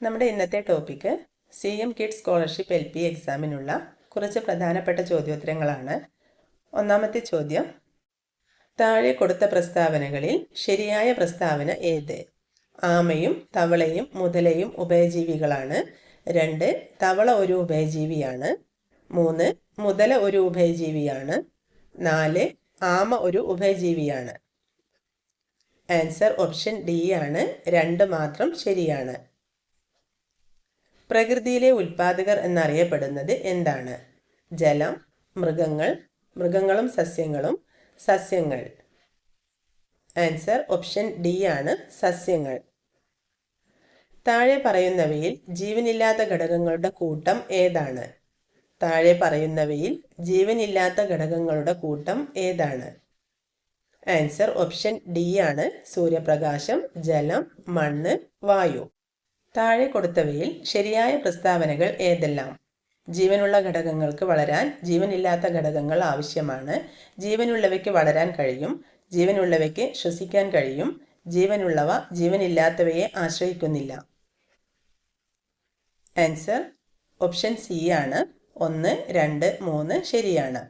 നമ്മുടെ ഇന്നത്തെ topic CM kids scholarship LP എക്സാമിനുള്ള കുറച്ച് പ്രധാനപ്പെട്ട ചോദ്യോത്തരങ്ങളാണ്. ഒന്നാമത്തെ ചോദ്യം, താഴെ കൊടുത്ത പ്രസ്താവനകളിൽ ശരിയായ പ്രസ്താവന ഏത്? ആമയും തവളയും മുതലയും ഉഭയജീവികളാണ്. 2. തവള ഒരു ഉഭയജീവിയാണ്. 3. മുതല ഒരു ഉഭയജീവിയാണ്. 4. ആമ ഒരു ഉഭയജീവിയാണ്. ആൻസർ ഓപ്ഷൻ ഡി ആണ്. 2 മാത്രം ശരിയാണ്. പ്രകൃതിയിലെ ഉൽപാദകർ എന്നറിയപ്പെടുന്നത് എന്താണ്? ജലം, മൃഗങ്ങൾ, മൃഗങ്ങളും സസ്യങ്ങളും, സസ്യങ്ങൾ. ആൻസർ ഓപ്ഷൻ ഡി ആണ്, സസ്യങ്ങൾ. താഴെ പറയുന്നവയിൽ ജീവനില്ലാത്ത ഘടകങ്ങളുടെ കൂട്ടം ഏതാണ്? താഴെ പറയുന്നവയിൽ ജീവനില്ലാത്ത ഘടകങ്ങളുടെ കൂട്ടം ഏതാണ്? ആൻസർ ഓപ്ഷൻ ഡി ആണ്, സൂര്യപ്രകാശം, ജലം, മണ്ണ്, വായു. താഴെ കൊടുത്തവയിൽ ശരിയായ പ്രസ്താവനകൾ ഏതെല്ലാം? ജീവനുള്ള ഘടകങ്ങൾക്ക് വളരാൻ ജീവനില്ലാത്ത ഘടകങ്ങൾ ആവശ്യമാണ്. ജീവനുള്ളവയ്ക്ക് വളരാൻ കഴിയും. ജീവനുള്ളവയ്ക്ക് ശ്വസിക്കാൻ കഴിയും. ജീവനുള്ളവ ജീവനില്ലാത്തവയെ ആശ്രയിക്കുന്നില്ല. ആൻസർ ഓപ്ഷൻ സി ആണ്. 1, 2, 3 ശരിയാണ്.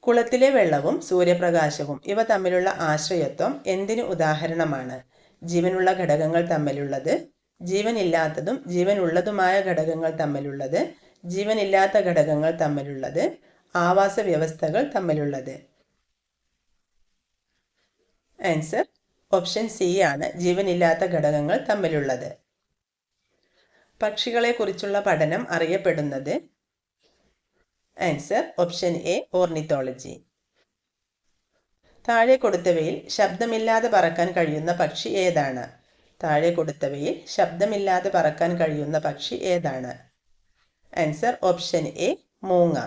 കുളത്തിലെ വെള്ളവും സൂര്യപ്രകാശവും ഇവ തമ്മിലുള്ള ആശ്രയത്വം എന്തിനു ഉദാഹരണമാണ്? ജീവനുള്ള ഘടകങ്ങൾ തമ്മിലുള്ളത്, ജീവനില്ലാത്തതും ജീവനുള്ളതുമായ ഘടകങ്ങൾ തമ്മിലുള്ളത്, ജീവനില്ലാത്ത ഘടകങ്ങൾ തമ്മിലുള്ളത്, ആവാസ വ്യവസ്ഥകൾ തമ്മിലുള്ളത്. ആൻസർ ഓപ്ഷൻ സി ആണ്, ജീവനില്ലാത്ത ഘടകങ്ങൾ തമ്മിലുള്ളത്. പക്ഷികളെ കുറിച്ചുള്ള പഠനം അറിയപ്പെടുന്നത്? Answer option A, ornithology. താഴെ കൊടുത്തവയിൽ ശബ്ദമില്ലാതെ പറക്കാൻ കഴിയുന്ന പക്ഷി ഏതാണ്? താഴെ കൊടുത്തവയിൽ ശബ്ദമില്ലാതെ പറക്കാൻ കഴിയുന്ന പക്ഷി ഏതാണ്? ആൻസർ ഓപ്ഷൻ എ, മൂങ്ങ.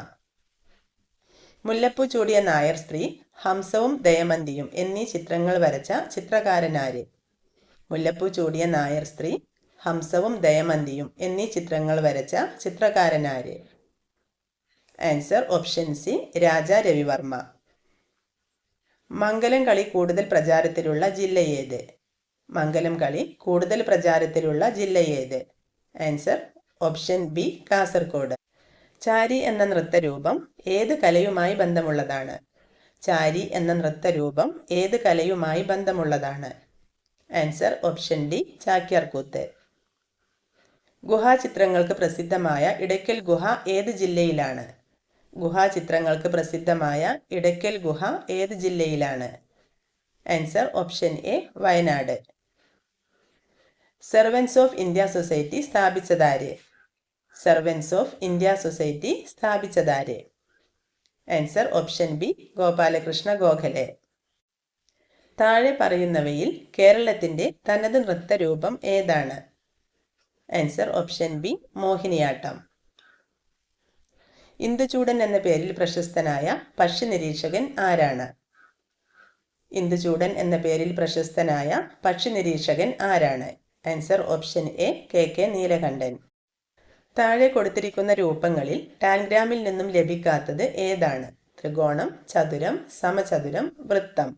മുല്ലപ്പൂ ചൂടിയ നായർ സ്ത്രീ, ഹംസവും ദയമന്തിയും എന്നീ ചിത്രങ്ങൾ വരച്ച ചിത്രകാരനാര്? മുല്ലപ്പൂ ചൂടിയ നായർ സ്ത്രീ, ഹംസവും ദയമന്തിയും എന്നീ ചിത്രങ്ങൾ വരച്ച ചിത്രകാരനാര്? Answer option C, Raja Ravi Varma. Mangalam Kali കൂടുതൽ പ്രചാരത്തിലുള്ള ജില്ല ഏത്? മംഗലം കളി കൂടുതൽ പ്രചാരത്തിലുള്ള ജില്ല ഏത്? Answer option B, Kasaragod. ചാരി എന്ന നൃത്തരൂപം ഏത് കലയുമായി ബന്ധമുള്ളതാണ്? ചാരി എന്ന നൃത്തരൂപം ഏത് കലയുമായി ബന്ധമുള്ളതാണ്? Answer option D, Chakyar Koothu. ഗുഹാചിത്രങ്ങൾക്ക് പ്രസിദ്ധമായ ഇടയ്ക്കൽ ഗുഹ ഏത് ജില്ലയിലാണ്? ഗുഹാചിത്രങ്ങൾക്ക് പ്രസിദ്ധമായ ഇടയ്ക്കൽ ഗുഹ ഏത് ജില്ലയിലാണ്? Answer option A, Wayanad. Servants of India Society സ്ഥാപിച്ചതാര്? സെർവൻസ് ഓഫ് ഇന്ത്യ സൊസൈറ്റി സ്ഥാപിച്ചതാര്? Answer option B, Gopal Krishna Gokhale. താഴെ പറയുന്നവയിൽ കേരളത്തിന്റെ തനത് നൃത്തരൂപം ഏതാണ്? Answer option B, Mohiniyattam. Induchoodan എന്ന പേരിൽ പ്രശസ്തനായ പക്ഷി നിരീക്ഷകൻ ആരാണ്? ഇന്ദുചൂടൻ എന്ന പേരിൽ പ്രശസ്തനായ പക്ഷി നിരീക്ഷകൻ ആരാണ്? Answer option A, KK Neelakandan. താഴെ കൊടുത്തിരിക്കുന്ന രൂപങ്ങളിൽ ടാൻഗ്രാമിൽ നിന്നും ലഭിക്കാത്തത് ഏതാണ്? ത്രികോണം, ചതുരം, സമചതുരം, വൃത്തം.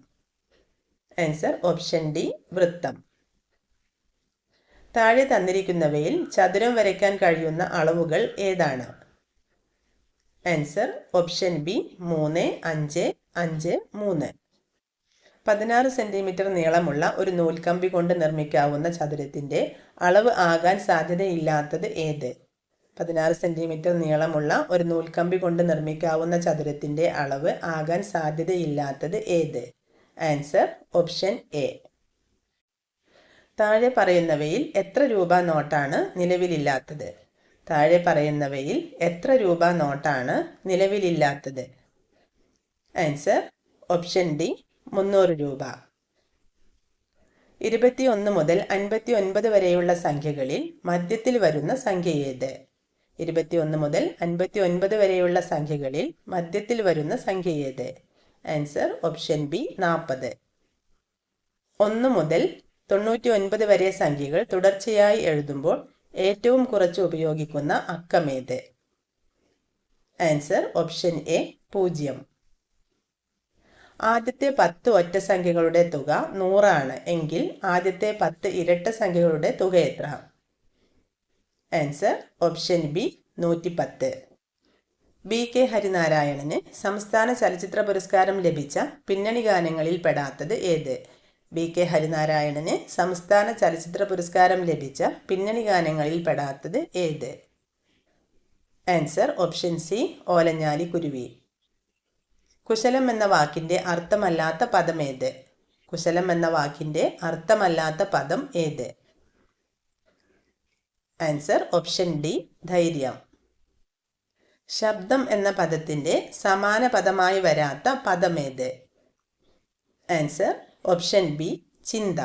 ആൻസർ ഓപ്ഷൻ ഡി, വൃത്തം. താഴെ തന്നിരിക്കുന്നവയിൽ ചതുരം വരയ്ക്കാൻ കഴിയുന്ന അളവുകൾ ഏതാണ്? Answer option B, 3, 5, 5, 3. 16 സെന്റിമീറ്റർ നീളമുള്ള ഒരു നൂൽക്കമ്പി കൊണ്ട് നിർമ്മിക്കാവുന്ന ചതുരത്തിന്റെ അളവ് ആകാൻ സാധ്യതയില്ലാത്തത് ഏത്? 16 സെന്റിമീറ്റർ നീളമുള്ള ഒരു നൂൽക്കമ്പി കൊണ്ട് നിർമ്മിക്കാവുന്ന ചതുരത്തിന്റെ അളവ് ആകാൻ സാധ്യതയില്ലാത്തത് ഏത്? Answer option A. താഴെ പറയുന്നവയിൽ എത്ര രൂപ നോട്ടാണ് നിലവിലില്ലാത്തത്? താഴെ പറയുന്നവയിൽ എത്ര രൂപ നോട്ടാണ് നിലവിലില്ലാത്തത്? ആൻസർ ഓപ്ഷൻ ഡി, 300 രൂപ. 21 മുതൽ 59 വരെയുള്ള സംഖ്യകളിൽ മധ്യത്തിൽ വരുന്ന സംഖ്യ ഏത്? 21 മുതൽ 59 വരെയുള്ള സംഖ്യകളിൽ മധ്യത്തിൽ വരുന്ന സംഖ്യ ഏത്? Answer option B, 40. 1 മുതൽ 99 വരെ സംഖ്യകൾ തുടർച്ചയായി എഴുതുമ്പോൾ ഏറ്റവും കുറച്ച് ഉപയോഗിക്കുന്ന അക്കമേത്? Answer option A, 0. ആദ്യത്തെ 10 ഒറ്റസംഖ്യകളുടെ തുക 100 ആണ് എങ്കിൽ ആദ്യത്തെ 10 ഇരട്ട സംഖ്യകളുടെ തുക എത്ര? Answer option B 110. BK ഹരിനാരായണന് സംസ്ഥാന ചലച്ചിത്ര പുരസ്കാരം ലഭിച്ച പിന്നണി ഗാനങ്ങളിൽ പെടാത്തത് ഏത്? BK ഹരിനാരായണന് സംസ്ഥാന ചലച്ചിത്ര പുരസ്കാരം ലഭിച്ച പിന്നണി ഗാനങ്ങളിൽ പെടാത്തത് ഏത്? ആൻസർ ഓപ്ഷൻ സി ഓലഞ്ഞാലി കുരുവി. കുശലം എന്ന വാക്കിൻ്റെ അർത്ഥമല്ലാത്ത പദം ഏത്? കുശലം എന്ന വാക്കിൻ്റെ അർത്ഥമല്ലാത്ത പദം ഏത്? ആൻസർ ഓപ്ഷൻ ഡി ധൈര്യം. ശബ്ദം എന്ന പദത്തിൻ്റെ സമാന പദമായി വരാത്ത പദമേത്? ആൻസർ ഓപ്ഷൻ ബി ചിന്ത.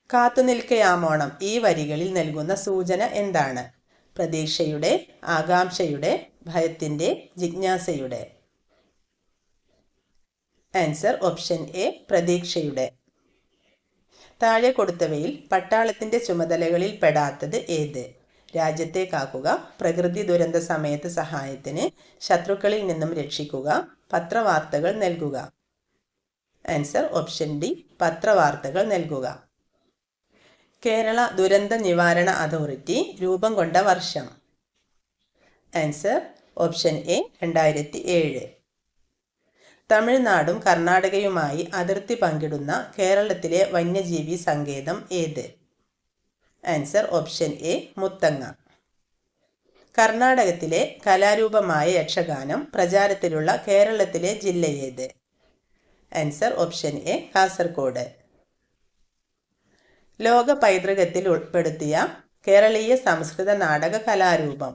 കാത്തുനിൽക്കയാമോണം ഈ വരികളിൽ നൽകുന്ന സൂചന എന്താണ്? പ്രതീക്ഷയുടെ, ആകാംക്ഷയുടെ, ഭയത്തിൻ്റെ, ജിജ്ഞാസയുടെ? ആൻസർ ഓപ്ഷൻ എ പ്രതീക്ഷയുടെ. താഴെ കൊടുത്തവയിൽ പട്ടാളത്തിൻ്റെ ചുമതലകളിൽ പെടാത്തത് ഏത്? രാജ്യത്തെ കാക്കുക, പ്രകൃതി ദുരന്ത സമയത്ത് സഹായത്തിന്, ശത്രുക്കളിൽ നിന്നും രക്ഷിക്കുക, പത്രവാർത്തകൾ നൽകുക? ആൻസർ ഓപ്ഷൻ ഡി പത്രവാർത്തകൾ നൽകുക. കേരള ദുരന്ത നിവാരണ അതോറിറ്റി രൂപം കൊണ്ട വർഷം? Answer option A 2007. തമിഴ്നാടും കർണാടകയുമായി അതിർത്തി പങ്കിടുന്ന കേരളത്തിലെ വന്യജീവി സങ്കേതം ഏത്? Answer option A Muthanga. കർണാടകത്തിലെ കലാരൂപമായ യക്ഷഗാനം പ്രചാരത്തിലുള്ള കേരളത്തിലെ ജില്ല ഏത്? Answer option A Kasaragod. ലോക പൈതൃകത്തിൽ ഉൾപ്പെടുത്തിയ കേരളീയ സംസ്കൃത നാടക കലാരൂപം?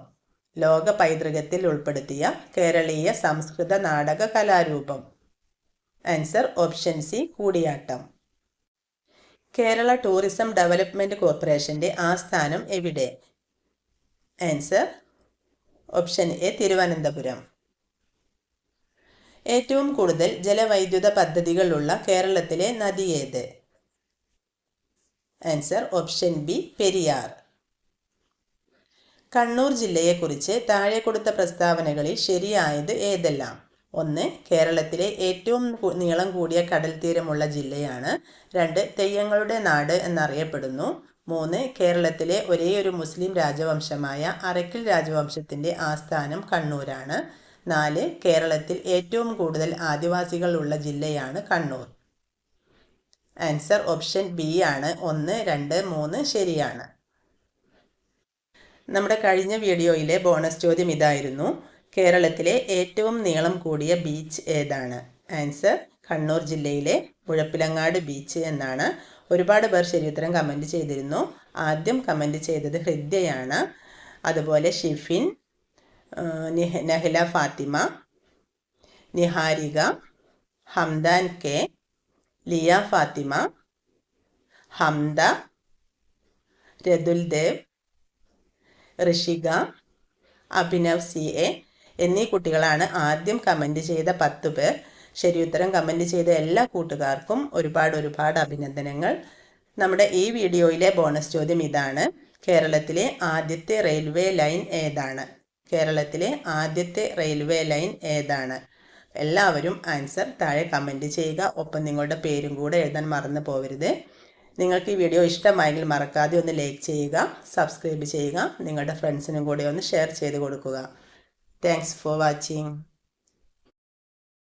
ലോക പൈതൃകത്തിൽ ഉൾപ്പെടുത്തിയ കേരളീയ സംസ്കൃത നാടക കലാരൂപം? Answer option C Koodiyattam. Kerala tourism development കോർപ്പറേഷൻ്റെ ആസ്ഥാനം എവിടെ? Answer option A Thiruvananthapuram. ഏറ്റവും കൂടുതൽ ജലവൈദ്യുത പദ്ധതികളുള്ള കേരളത്തിലെ നദി ഏത്? Answer option B Periyar. Kannur ജില്ലയെക്കുറിച്ച് താഴെ കൊടുത്ത പ്രസ്താവനകളിൽ ശരിയായത് ഏതെല്ലാം? 1. കേരളത്തിലെ ഏറ്റവും നീളം കൂടിയ കടൽ തീരമുള്ള ജില്ലയാണ്. 2. തെയ്യങ്ങളുടെ നാട് എന്നറിയപ്പെടുന്നു. 3. കേരളത്തിലെ ഒരേയൊരു മുസ്ലിം രാജവംശമായ അറക്കിൽ രാജവംശത്തിൻ്റെ ആസ്ഥാനം കണ്ണൂരാണ്. 4. കേരളത്തിൽ ഏറ്റവും കൂടുതൽ ആദിവാസികൾ ഉള്ള ജില്ലയാണ് കണ്ണൂർ. ആൻസർ ഓപ്ഷൻ ബി ആണ്. 1, 2, 3 ശരിയാണ്. നമ്മുടെ കഴിഞ്ഞ വീഡിയോയിലെ ബോണസ് ചോദ്യം ഇതായിരുന്നു: കേരളത്തിലെ ഏറ്റവും നീളം കൂടിയ ബീച്ച് ഏതാണ്? ആൻസർ കണ്ണൂർ ജില്ലയിലെ മുഴപ്പിലങ്ങാട് ബീച്ച് എന്നാണ്. ഒരുപാട് പേർ ശരിയുത്തരം കമൻറ്റ് ചെയ്തിരുന്നു. ആദ്യം കമൻറ്റ് ചെയ്തത് ഹൃദ്യയാണ്. അതുപോലെ ഷിഫിൻ, നഹില ഫാത്തിമ, നിഹാരിക, ഹംദാൻ കെ, ലിയ ഫാത്തിമ, ഹംദ, രതുൽ ദേവ്, ഋഷിക, അഭിനവ് CA എന്നീ കുട്ടികളാണ് ആദ്യം കമൻറ്റ് ചെയ്ത 10 പേർ. ശരിയുത്തരം കമൻറ്റ് ചെയ്ത എല്ലാ കൂട്ടുകാർക്കും ഒരുപാട് അഭിനന്ദനങ്ങൾ. നമ്മുടെ ഈ വീഡിയോയിലെ ബോണസ് ചോദ്യം ഇതാണ്: കേരളത്തിലെ ആദ്യത്തെ റെയിൽവേ ലൈൻ ഏതാണ്? കേരളത്തിലെ ആദ്യത്തെ റെയിൽവേ ലൈൻ ഏതാണ്? എല്ലാവരും ആൻസർ താഴെ കമൻറ്റ് ചെയ്യുക. ഒപ്പം നിങ്ങളുടെ പേരും കൂടെ എഴുതാൻ മറന്നു പോകരുത്. നിങ്ങൾക്ക് ഈ വീഡിയോ ഇഷ്ടമായെങ്കിൽ മറക്കാതെ ഒന്ന് ലൈക്ക് ചെയ്യുക, സബ്സ്ക്രൈബ് ചെയ്യുക, നിങ്ങളുടെ ഫ്രണ്ട്സിനും കൂടെ ഒന്ന് ഷെയർ ചെയ്ത് കൊടുക്കുക. Thanks for watching.